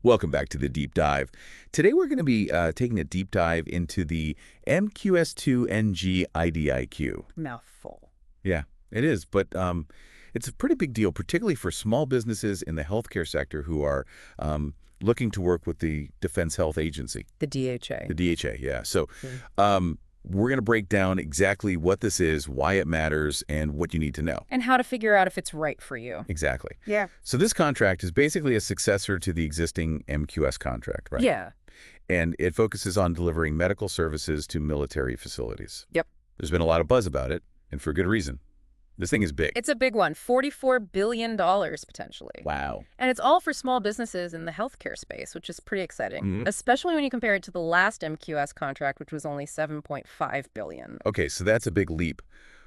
Welcome back to the deep dive. Today we're going to be taking a deep dive into the MQS2-NG IDIQ. Mouthful. Yeah, it is, but it's a pretty big deal, particularly for small businesses in the healthcare sector who are looking to work with the Defense Health Agency. The DHA. The DHA, yeah. So we're going to break down exactly what this is, why it matters, and what you need to know. And how to figure out if it's right for you. Exactly. Yeah. So this contract is basically a successor to the existing MQS contract, right? Yeah. And it focuses on delivering medical services to military facilities. Yep. There's been a lot of buzz about it, and for good reason. This thing is big. It's a big one. $44 billion potentially. Wow. And it's all for small businesses in the healthcare space, which is pretty exciting, especially when you compare it to the last MQS contract, which was only $7.5 billion. Okay, so that's a big leap.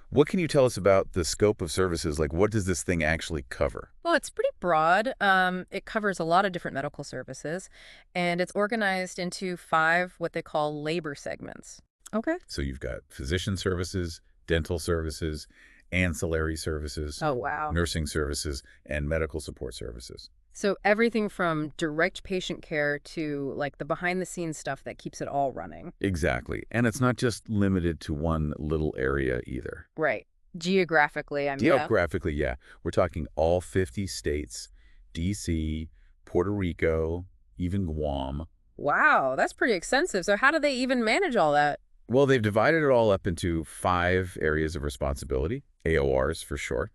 What can you tell us about the scope of services? Like, what does this thing actually cover? Well, it's pretty broad. It covers a lot of different medical services, and it's organized into 5 what they call labor segments. Okay. So you've got physician services, dental services, ancillary services, Oh, wow. nursing services, and medical support services. So everything from direct patient care to like the behind-the-scenes stuff that keeps it all running. Exactly. And it's not just limited to one little area either. Right. Geographically, I mean. Geographically, yeah. We're talking all 50 states, D.C., Puerto Rico, even Guam. Wow, that's pretty extensive. So how do they even manage all that? Well, they've divided it all up into 5 areas of responsibility, AORs for short.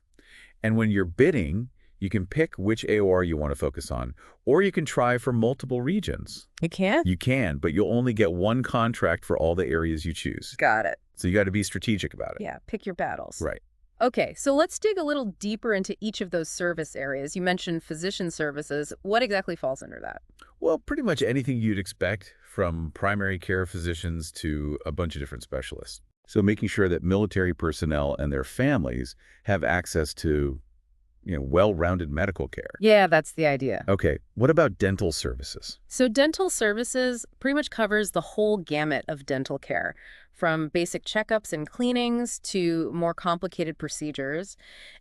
And when you're bidding, you can pick which AOR you want to focus on, or you can try for multiple regions. You can? You can, but you'll only get one contract for all the areas you choose. Got it. So you got to be strategic about it. Yeah, pick your battles. Right. Okay, so let's dig a little deeper into each of those service areas. You mentioned physician services. What exactly falls under that? Well, pretty much anything you'd expect, from primary care physicians to a bunch of different specialists. So making sure that military personnel and their families have access to, well-rounded medical care. Yeah, that's the idea. Okay, what about dental services? So dental services pretty much covers the whole gamut of dental care, from basic checkups and cleanings to more complicated procedures.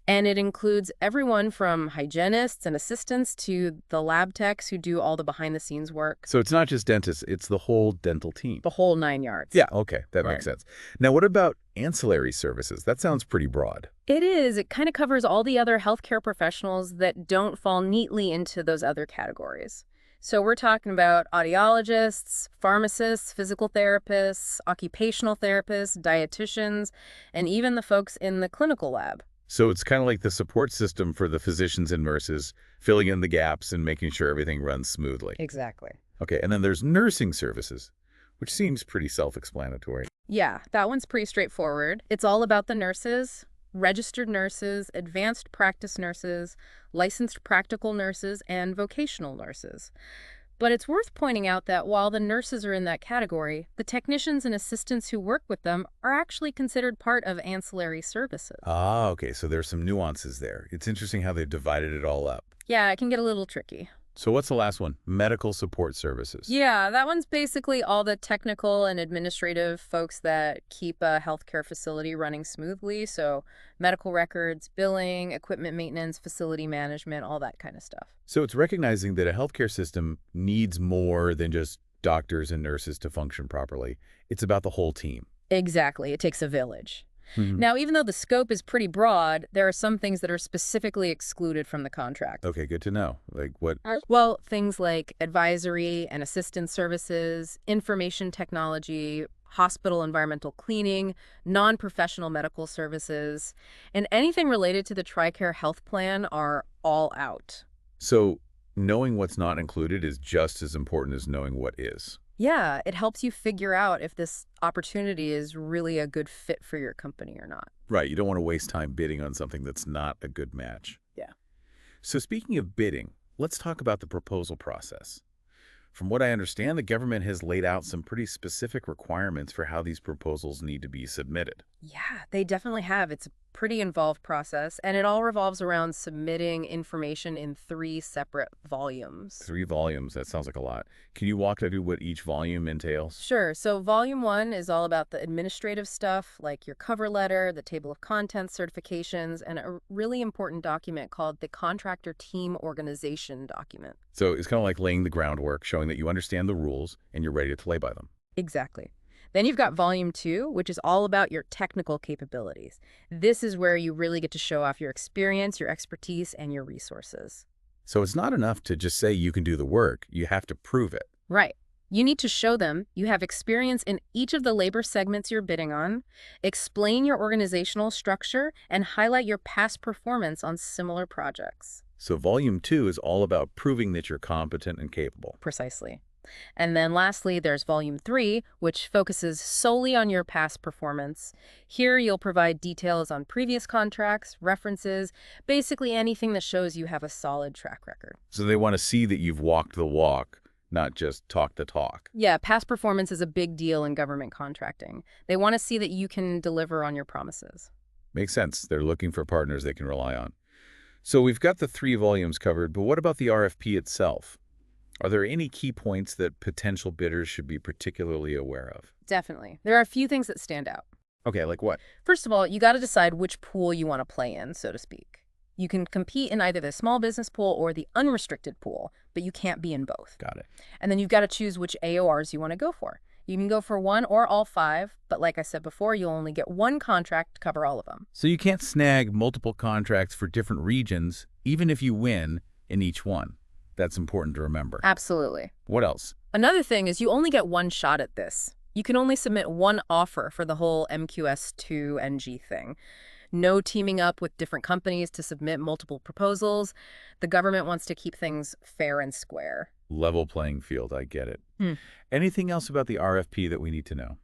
And it includes everyone from hygienists and assistants to the lab techs who do all the behind-the-scenes work. So it's not just dentists, it's the whole dental team. The whole 9 yards. Yeah, okay, that Right. makes sense. Now, what about ancillary services? That sounds pretty broad. It is. It kind of covers all the other healthcare professionals that don't fall neatly into those other categories. So we're talking about audiologists, pharmacists, physical therapists, occupational therapists, dietitians, and even the folks in the clinical lab. So it's kind of like the support system for the physicians and nurses, filling in the gaps and making sure everything runs smoothly. Exactly. Okay, and then there's nursing services, which seems pretty self-explanatory. Yeah, that one's pretty straightforward. It's all about the nurses, registered nurses, advanced practice nurses, licensed practical nurses, and vocational nurses. But it's worth pointing out that while the nurses are in that category, the technicians and assistants who work with them are actually considered part of ancillary services. Ah, okay, so there's some nuances there. It's interesting how they've divided it all up. Yeah, it can get a little tricky. So what's the last one? Medical support services. Yeah, that one's basically all the technical and administrative folks that keep a healthcare facility running smoothly. So medical records, billing, equipment maintenance, facility management, all that kind of stuff. So it's recognizing that a healthcare system needs more than just doctors and nurses to function properly. It's about the whole team. Exactly. It takes a village. Mhm. Now, even though the scope is pretty broad, there are some things that are specifically excluded from the contract. Okay, good to know. Like what? Well, things like advisory and assistance services, information technology, hospital environmental cleaning, non-professional medical services, and anything related to the TRICARE health plan are all out. So knowing what's not included is just as important as knowing what is. Yeah, it helps you figure out if this opportunity is really a good fit for your company or not. Right, you don't want to waste time bidding on something that's not a good match. Yeah. So speaking of bidding, let's talk about the proposal process. From what I understand, the government has laid out some pretty specific requirements for how these proposals need to be submitted. Yeah, they definitely have. It's pretty involved process, and it all revolves around submitting information in 3 separate volumes. 3 volumes, that sounds like a lot. Can you walk through what each volume entails? Sure. So volume 1 is all about the administrative stuff, like your cover letter, the table of contents certifications, and a really important document called the Contractor Team Organization document. So it's kind of like laying the groundwork, showing that you understand the rules and you're ready to play by them. Exactly. Then you've got volume 2, which is all about your technical capabilities. This is where you really get to show off your experience, your expertise, and your resources. So it's not enough to just say you can do the work. You have to prove it. Right. You need to show them you have experience in each of the labor segments you're bidding on, explain your organizational structure, and highlight your past performance on similar projects. So volume 2 is all about proving that you're competent and capable. Precisely. And then lastly, there's volume 3, which focuses solely on your past performance. Here, you'll provide details on previous contracts, references, basically anything that shows you have a solid track record. So they want to see that you've walked the walk, not just talk the talk. Yeah, past performance is a big deal in government contracting. They want to see that you can deliver on your promises. Makes sense. They're looking for partners they can rely on. So we've got the 3 volumes covered, but what about the RFP itself? Are there any key points that potential bidders should be particularly aware of? Definitely. There are a few things that stand out. Okay, like what? First of all, you got to decide which pool you want to play in, so to speak. You can compete in either the small business pool or the unrestricted pool, but you can't be in both. Got it. And then you've got to choose which AORs you want to go for. You can go for 1 or all 5, but like I said before, you'll only get 1 contract to cover all of them. So you can't snag multiple contracts for different regions, even if you win in each one. That's important to remember. Absolutely. What else? Another thing is you only get 1 shot at this. You can only submit 1 offer for the whole MQS2-NG thing. No teaming up with different companies to submit multiple proposals. The government wants to keep things fair and square. Level playing field, I get it. Anything else about the RFP that we need to know?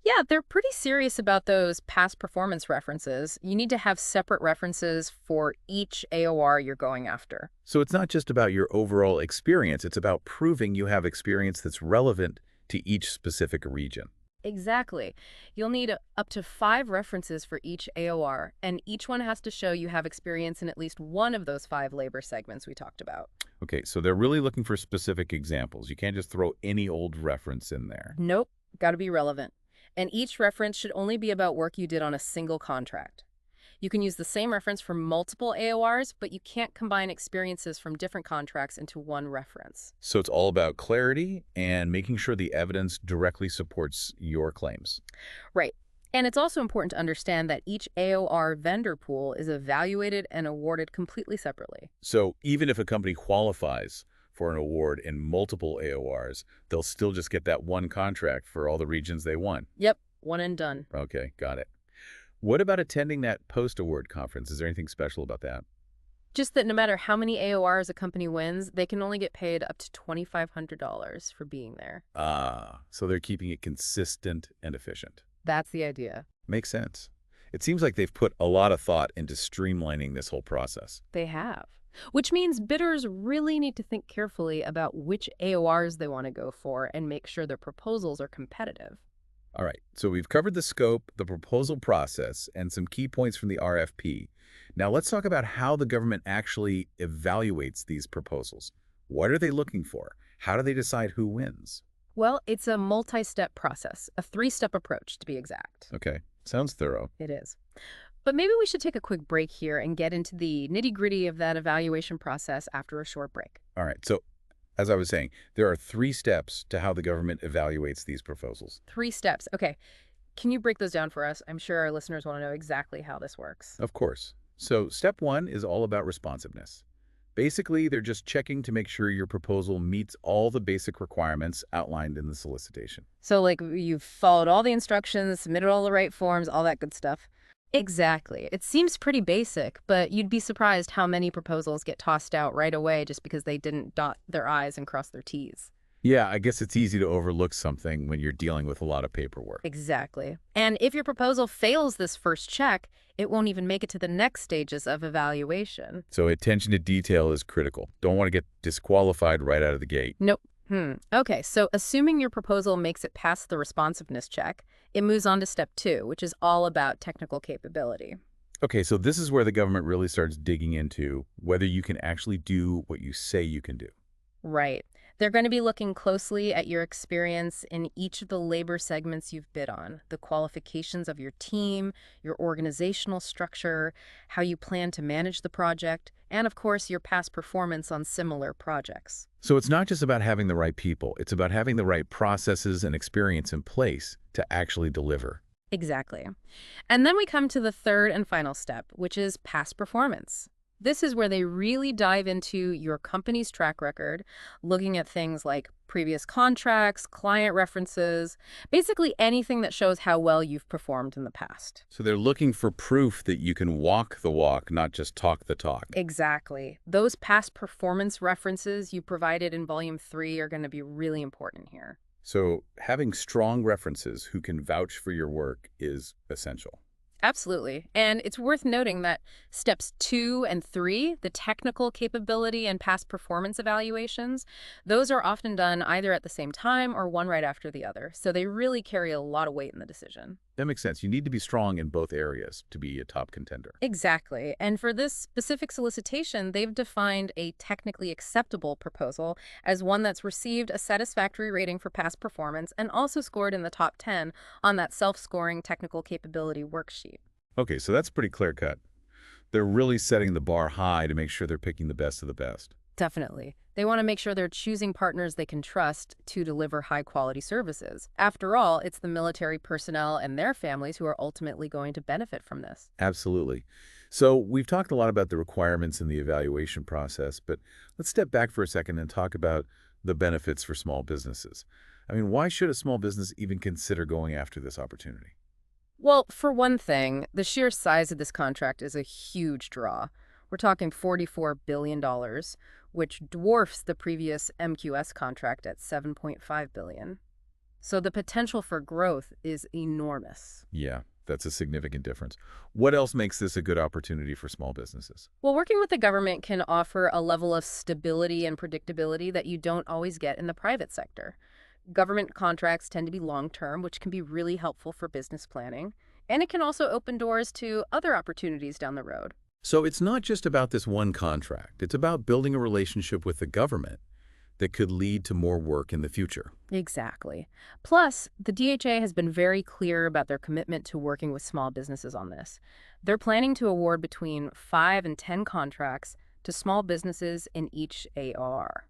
Yeah, they're pretty serious about those past performance references. You need to have separate references for each AOR you're going after. So it's not just about your overall experience, it's about proving you have experience that's relevant to each specific region. Exactly. You'll need up to 5 references for each AOR, and each one has to show you have experience in at least one of those 5 labor segments we talked about. Okay, so they're really looking for specific examples. You can't just throw any old reference in there. Nope, got to be relevant. And each reference should only be about work you did on a single contract. You can use the same reference for multiple AORs, but you can't combine experiences from different contracts into one reference. So it's all about clarity and making sure the evidence directly supports your claims. Right. And it's also important to understand that each AOR vendor pool is evaluated and awarded completely separately. So even if a company qualifies for an award in multiple AORs, they'll still just get that 1 contract for all the regions they won. Yep, 1 and done. Okay, got it. What about attending that post-award conference? Is there anything special about that? Just that no matter how many AORs a company wins, they can only get paid up to $2,500 for being there. So they're keeping it consistent and efficient. That's the idea. Makes sense. It seems like they've put a lot of thought into streamlining this whole process. They have. Which means bidders really need to think carefully about which AORs they want to go for and make sure their proposals are competitive. All right, so we've covered the scope, the proposal process, and some key points from the RFP. Now let's talk about how the government actually evaluates these proposals. What are they looking for? How do they decide who wins? Well, it's a multi-step process, a 3-step approach to be exact. Okay, sounds thorough. It is. But maybe we should take a quick break here and get into the nitty-gritty of that evaluation process after a short break. All right, so as I was saying, there are 3 steps to how the government evaluates these proposals. 3 steps. Okay. Can you break those down for us? I'm sure our listeners want to know exactly how this works. Of course. So step 1 is all about responsiveness. Basically, they're just checking to make sure your proposal meets all the basic requirements outlined in the solicitation. So, like, you've followed all the instructions, submitted all the right forms, all that good stuff. Exactly. It seems pretty basic, but you'd be surprised how many proposals get tossed out right away just because they didn't dot their I's and cross their T's. Yeah, I guess it's easy to overlook something when you're dealing with a lot of paperwork. Exactly. And if your proposal fails this first check, it won't even make it to the next stages of evaluation. So attention to detail is critical. Don't want to get disqualified right out of the gate. Nope. Okay, so assuming your proposal makes it past the responsiveness check, it moves on to step 2, which is all about technical capability. Okay, so this is where the government really starts digging into whether you can actually do what you say you can do. Right. They're going to be looking closely at your experience in each of the labor segments you've bid on, the qualifications of your team, your organizational structure, how you plan to manage the project, and of course, your past performance on similar projects. So it's not just about having the right people, it's about having the right processes and experience in place to actually deliver. Exactly. And then we come to the third and final step, which is past performance. This is where they really dive into your company's track record, looking at things like previous contracts, client references, basically anything that shows how well you've performed in the past. So they're looking for proof that you can walk the walk, not just talk the talk. Exactly. Those past performance references you provided in Volume 3 are going to be really important here. So having strong references who can vouch for your work is essential. Absolutely. And it's worth noting that steps 2 and 3, the technical capability and past performance evaluations, those are often done either at the same time or one right after the other. So they really carry a lot of weight in the decision. That makes sense. You need to be strong in both areas to be a top contender. Exactly. And for this specific solicitation, they've defined a technically acceptable proposal as one that's received a satisfactory rating for past performance and also scored in the top 10 on that self-scoring technical capability worksheet. Okay, so that's pretty clear cut. They're really setting the bar high to make sure they're picking the best of the best. Definitely. They want to make sure they're choosing partners they can trust to deliver high-quality services. After all, it's the military personnel and their families who are ultimately going to benefit from this. Absolutely. So we've talked a lot about the requirements in the evaluation process, but let's step back for a second and talk about the benefits for small businesses. I mean, why should a small business even consider going after this opportunity? Well, for one thing, the sheer size of this contract is a huge draw. We're talking $44 billion, which dwarfs the previous MQS contract at $7.5 billion. So the potential for growth is enormous. Yeah, that's a significant difference. What else makes this a good opportunity for small businesses? Well, working with the government can offer a level of stability and predictability that you don't always get in the private sector. Government contracts tend to be long-term, which can be really helpful for business planning. And it can also open doors to other opportunities down the road. So it's not just about this one contract. It's about building a relationship with the government that could lead to more work in the future. Exactly. Plus, the DHA has been very clear about their commitment to working with small businesses on this. They're planning to award between 5 and 10 contracts to small businesses in each AR.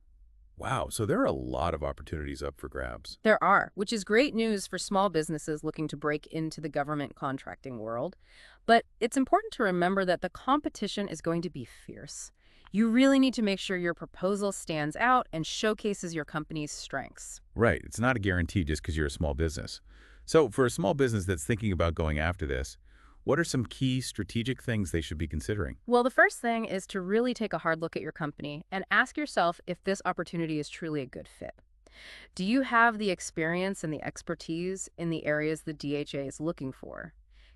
Wow, so there are a lot of opportunities up for grabs. There are, which is great news for small businesses looking to break into the government contracting world. But it's important to remember that the competition is going to be fierce. You really need to make sure your proposal stands out and showcases your company's strengths. Right, it's not a guarantee just because you're a small business. So for a small business that's thinking about going after this, what are some key strategic things they should be considering? Well, the first thing is to really take a hard look at your company and ask yourself if this opportunity is truly a good fit. Do you have the experience and the expertise in the areas the DHA is looking for?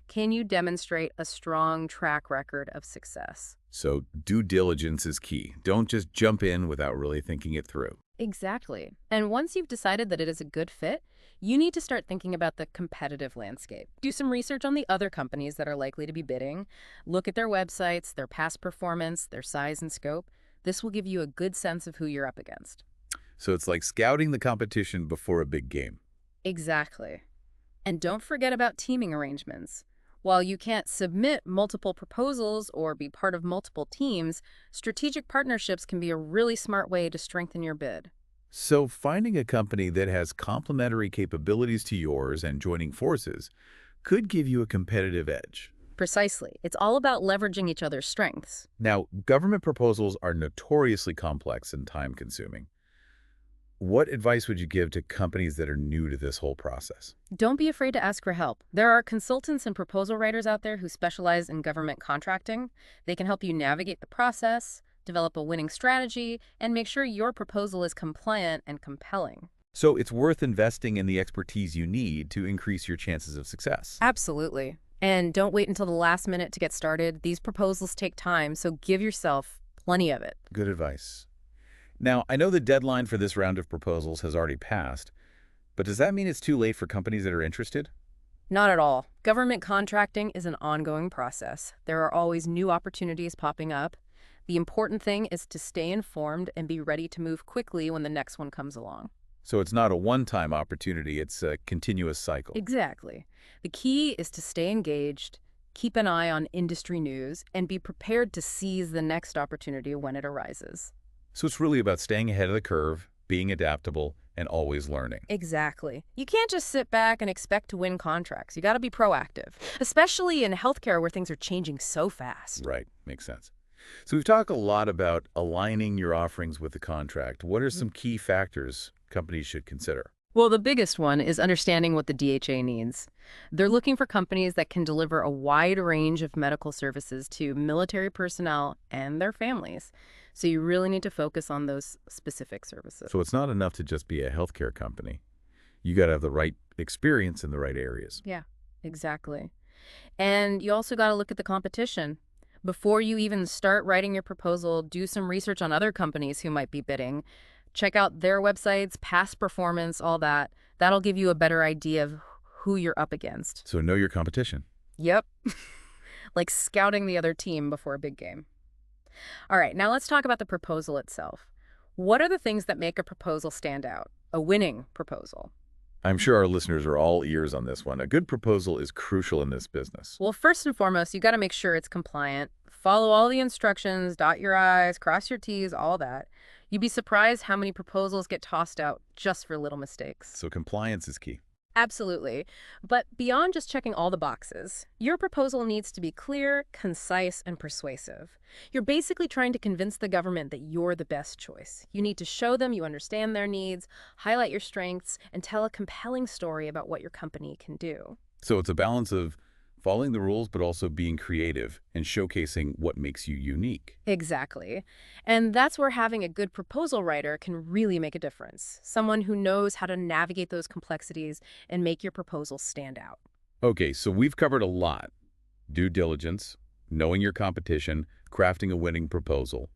Can you demonstrate a strong track record of success? So due diligence is key. Don't just jump in without really thinking it through. Exactly. And once you've decided that it is a good fit, you need to start thinking about the competitive landscape. Do some research on the other companies that are likely to be bidding. Look at their websites, their past performance, their size and scope. This will give you a good sense of who you're up against. So it's like scouting the competition before a big game. Exactly. And don't forget about teaming arrangements. While you can't submit multiple proposals or be part of multiple teams, strategic partnerships can be a really smart way to strengthen your bid. So finding a company that has complementary capabilities to yours and joining forces could give you a competitive edge. Precisely. It's all about leveraging each other's strengths. Now, government proposals are notoriously complex and time-consuming. What advice would you give to companies that are new to this whole process? Don't be afraid to ask for help. There are consultants and proposal writers out there who specialize in government contracting. They can help you navigate the process, develop a winning strategy, and make sure your proposal is compliant and compelling. So it's worth investing in the expertise you need to increase your chances of success. Absolutely. And don't wait until the last minute to get started. These proposals take time, so give yourself plenty of it. Good advice. Now, I know the deadline for this round of proposals has already passed, but does that mean it's too late for companies that are interested? Not at all. Government contracting is an ongoing process. There are always new opportunities popping up. The important thing is to stay informed and be ready to move quickly when the next one comes along. So it's not a one-time opportunity, it's a continuous cycle. Exactly. The key is to stay engaged, keep an eye on industry news, and be prepared to seize the next opportunity when it arises. So it's really about staying ahead of the curve, being adaptable, and always learning. Exactly. You can't just sit back and expect to win contracts. You got to be proactive, especially in healthcare where things are changing so fast. Right, makes sense. So we've talked a lot about aligning your offerings with the contract. What are some key factors companies should consider? Well, the biggest one is understanding what the DHA needs. They're looking for companies that can deliver a wide range of medical services to military personnel and their families. So you really need to focus on those specific services. So it's not enough to just be a healthcare company. You got to have the right experience in the right areas. Yeah, exactly. And you also got to look at the competition. Before you even start writing your proposal, do some research on other companies who might be bidding. Check out their websites, past performance, all that. That'll give you a better idea of who you're up against. So know your competition. Yep. Like scouting the other team before a big game. All right, now let's talk about the proposal itself. What are the things that make a proposal stand out? A winning proposal? I'm sure our listeners are all ears on this one. A good proposal is crucial in this business. Well, first and foremost, you got to make sure it's compliant. Follow all the instructions, dot your I's, cross your T's, all that. You'd be surprised how many proposals get tossed out just for little mistakes. So compliance is key. Absolutely. But beyond just checking all the boxes, your proposal needs to be clear, concise, and persuasive. You're basically trying to convince the government that you're the best choice. You need to show them you understand their needs, highlight your strengths, and tell a compelling story about what your company can do. So it's a balance of following the rules, but also being creative and showcasing what makes you unique. Exactly. And that's where having a good proposal writer can really make a difference. Someone who knows how to navigate those complexities and make your proposal stand out. Okay, so we've covered a lot. Due diligence, knowing your competition, crafting a winning proposal.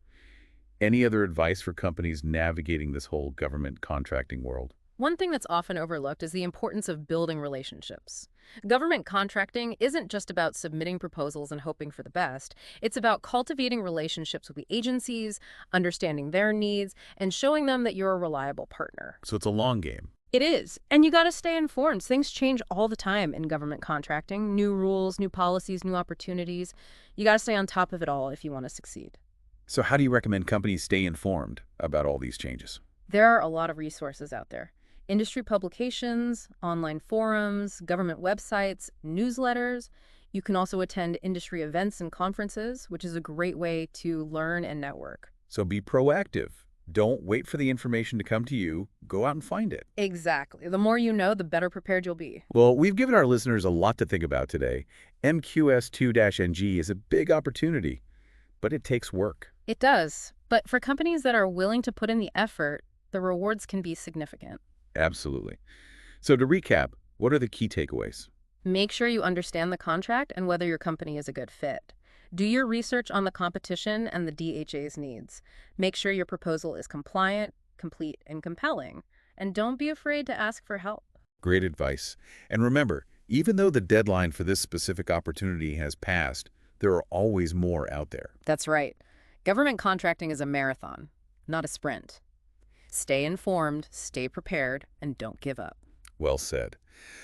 Any other advice for companies navigating this whole government contracting world? One thing that's often overlooked is the importance of building relationships. Government contracting isn't just about submitting proposals and hoping for the best. It's about cultivating relationships with the agencies, understanding their needs, and showing them that you're a reliable partner. So it's a long game. It is. And you got to stay informed. Things change all the time in government contracting. New rules, new policies, new opportunities. You got to stay on top of it all if you want to succeed. So how do you recommend companies stay informed about all these changes? There are a lot of resources out there. Industry publications, online forums, government websites, newsletters. You can also attend industry events and conferences, which is a great way to learn and network. So be proactive. Don't wait for the information to come to you. Go out and find it. Exactly. The more you know, the better prepared you'll be. Well, we've given our listeners a lot to think about today. MQS2-NG is a big opportunity, but it takes work. It does. But for companies that are willing to put in the effort, the rewards can be significant. Absolutely. So to recap, what are the key takeaways? Make sure you understand the contract and whether your company is a good fit. Do your research on the competition and the DHA's needs. Make sure your proposal is compliant, complete, and compelling. And don't be afraid to ask for help. Great advice. And remember, even though the deadline for this specific opportunity has passed, there are always more out there. That's right. Government contracting is a marathon, not a sprint. Stay informed, stay prepared, and don't give up. Well said.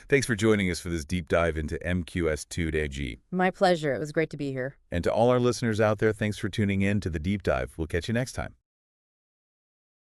Thanks for joining us for this deep dive into MQS2-NG. My pleasure. It was great to be here. And to all our listeners out there, thanks for tuning in to the deep dive. We'll catch you next time.